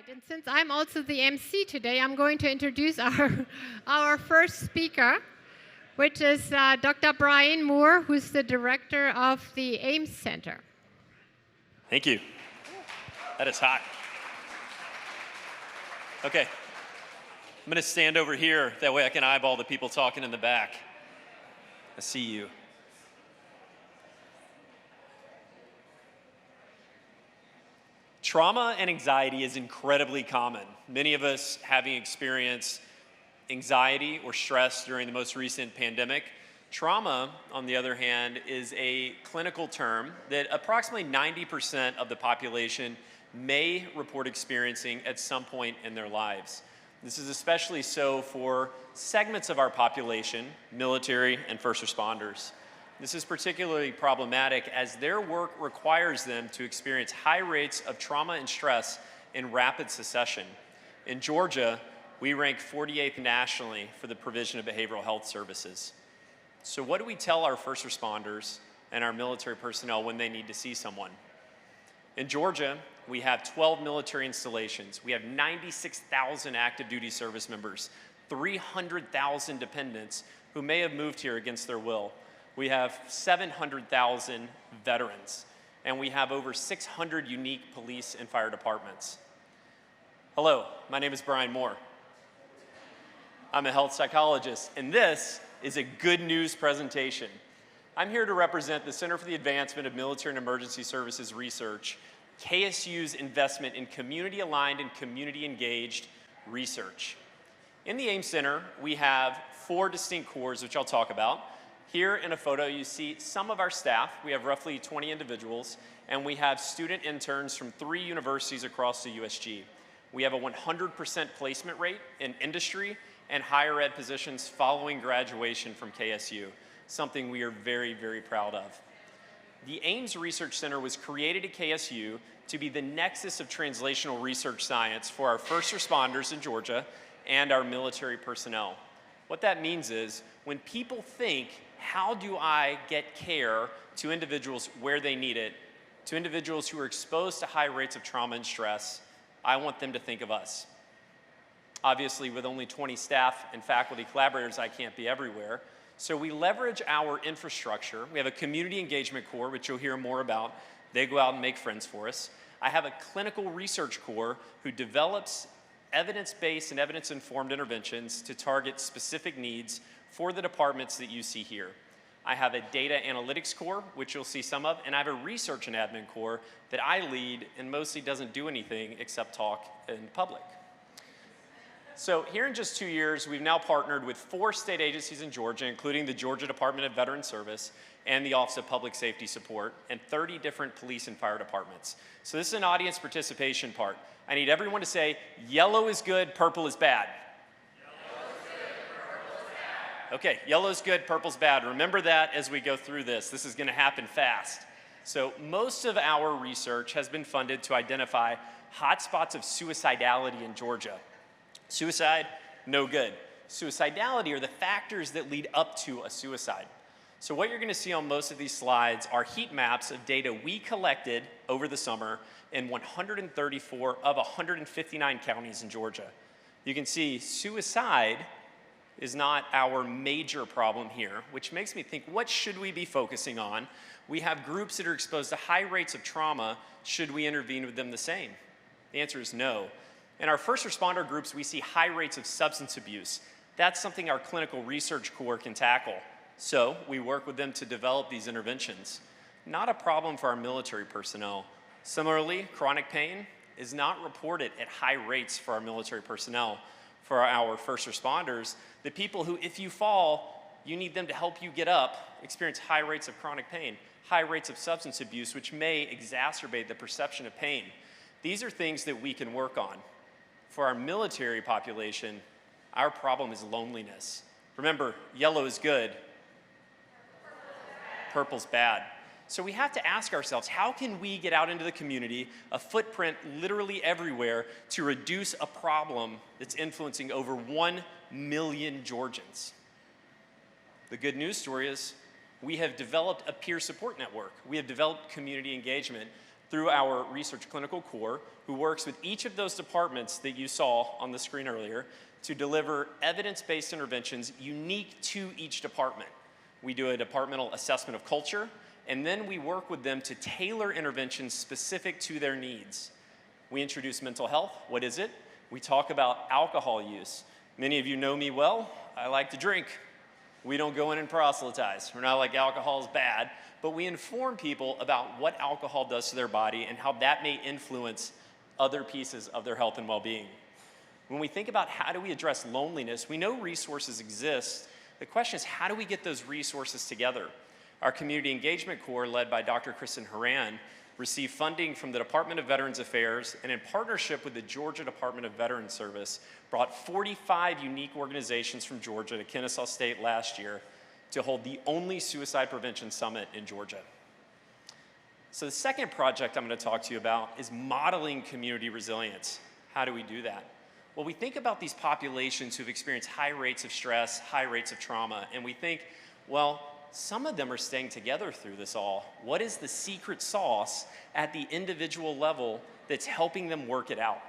right, and since I'm also the MC today, I'm going to introduce our first speaker, which is Dr. Brian Moore, who's the director of the AMES Center. Thank you. That is hot. Okay, I'm going to stand over here. That way I can eyeball the people talking in the back. I see you. Trauma and anxiety is incredibly common. Many of us having experienced anxiety or stress during the most recent pandemic. Trauma, on the other hand, is a clinical term that approximately 90% of the population may report experiencing at some point in their lives. This is especially so for segments of our population, military and first responders. This is particularly problematic as their work requires them to experience high rates of trauma and stress in rapid succession. In Georgia, we rank 48th nationally for the provision of behavioral health services. So what do we tell our first responders and our military personnel when they need to see someone? In Georgia, we have 12 military installations. We have 96,000 active duty service members, 300,000 dependents who may have moved here against their will. We have 700,000 veterans, and we have over 600 unique police and fire departments. Hello, my name is Brian Moore. I'm a health psychologist, and this is a good news presentation. I'm here to represent the Center for the Advancement of Military and Emergency Services Research, KSU's investment in community-aligned and community-engaged research. In the AMES Center, we have 4 distinct cores, which I'll talk about. Here in a photo, you see some of our staff. We have roughly 20 individuals, and we have student interns from 3 universities across the USG. We have a 100% placement rate in industry and higher ed positions following graduation from KSU, something we are very, very proud of. The AMES Research Center was created at KSU to be the nexus of translational research science for our first responders in Georgia and our military personnel. What that means is when people think, how do I get care to individuals where they need it, to individuals who are exposed to high rates of trauma and stress, I want them to think of us. Obviously, with only 20 staff and faculty collaborators, I can't be everywhere. So we leverage our infrastructure. We have a community engagement core, which you'll hear more about. They go out and make friends for us. I have a clinical research core who develops evidence-based and evidence-informed interventions to target specific needs for the departments that you see here. I have a data analytics core, which you'll see some of, and I have a research and admin core that I lead and mostly doesn't do anything except talk in public. So here in just 2 years, we've now partnered with 4 state agencies in Georgia, including the Georgia Department of Veteran Service and the Office of Public Safety Support, and 30 different police and fire departments. So this is an audience participation part. I need everyone to say, yellow is good, purple is bad. Okay, yellow's good, purple's bad. Remember that as we go through this. This is going to happen fast. So most of our research has been funded to identify hotspots of suicidality in Georgia. Suicide, no good. Suicidality are the factors that lead up to a suicide. So what you're going to see on most of these slides are heat maps of data we collected over the summer in 134 of 159 counties in Georgia. You can see suicide is not our major problem here, which makes me think, what should we be focusing on? We have groups that are exposed to high rates of trauma. Should we intervene with them the same? The answer is no. In our first responder groups, we see high rates of substance abuse. That's something our clinical research core can tackle. So we work with them to develop these interventions. Not a problem for our military personnel. Similarly, chronic pain is not reported at high rates for our military personnel. For our first responders, the people who, if you fall, you need them to help you get up, experience high rates of chronic pain, high rates of substance abuse, which may exacerbate the perception of pain. These are things that we can work on. For our military population, our problem is loneliness. Remember, yellow is good, purple's bad. So we have to ask ourselves, how can we get out into the community, a footprint literally everywhere, to reduce a problem that's influencing over 1 million Georgians? The good news story is we have developed a peer support network. We have developed community engagement. through our research clinical core, who works with each of those departments that you saw on the screen earlier to deliver evidence-based interventions unique to each department. We do a departmental assessment of culture, and then we work with them to tailor interventions specific to their needs. We introduce mental health. What is it? We talk about alcohol use. Many of you know me well. I like to drink. We don't go in and proselytize. We're not like alcohol is bad, but we inform people about what alcohol does to their body and how that may influence other pieces of their health and well-being. When we think about how do we address loneliness, we know resources exist. The question is, how do we get those resources together? Our community engagement core, led by Dr. Kristen Horan, received funding from the Department of Veterans Affairs, and in partnership with the Georgia Department of Veterans Service, brought 45 unique organizations from Georgia to Kennesaw State last year to hold the only suicide prevention summit in Georgia. So the second project I'm going to talk to you about is modeling community resilience. How do we do that? Well, we think about these populations who've experienced high rates of stress, high rates of trauma, and we think, well, some of them are staying together through this all. What is the secret sauce at the individual level that's helping them work it out?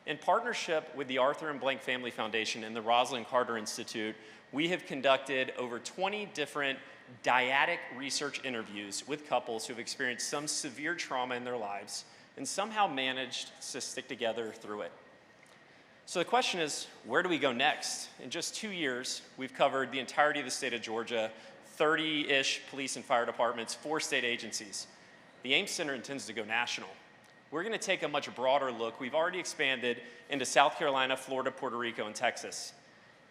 In partnership with the Arthur and Blank Family Foundation and the Rosalind Carter Institute, we have conducted over 20 different dyadic research interviews with couples who've experienced some severe trauma in their lives and somehow managed to stick together through it. So the question is, where do we go next? In just 2 years, we've covered the entirety of the state of Georgia, 30-ish police and fire departments, 4 state agencies. The AMES Center intends to go national. We're going to take a much broader look. We've already expanded into South Carolina, Florida, Puerto Rico, and Texas.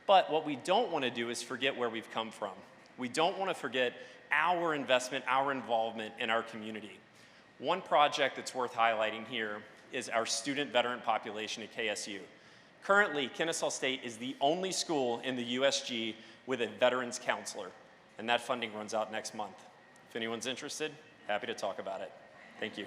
But what we don't want to do is forget where we've come from. We don't want to forget our investment, our involvement in our community. One project that's worth highlighting here is our student veteran population at KSU. Currently, Kennesaw State is the only school in the USG with a veterans counselor, and that funding runs out next month. If anyone's interested, happy to talk about it. Thank you.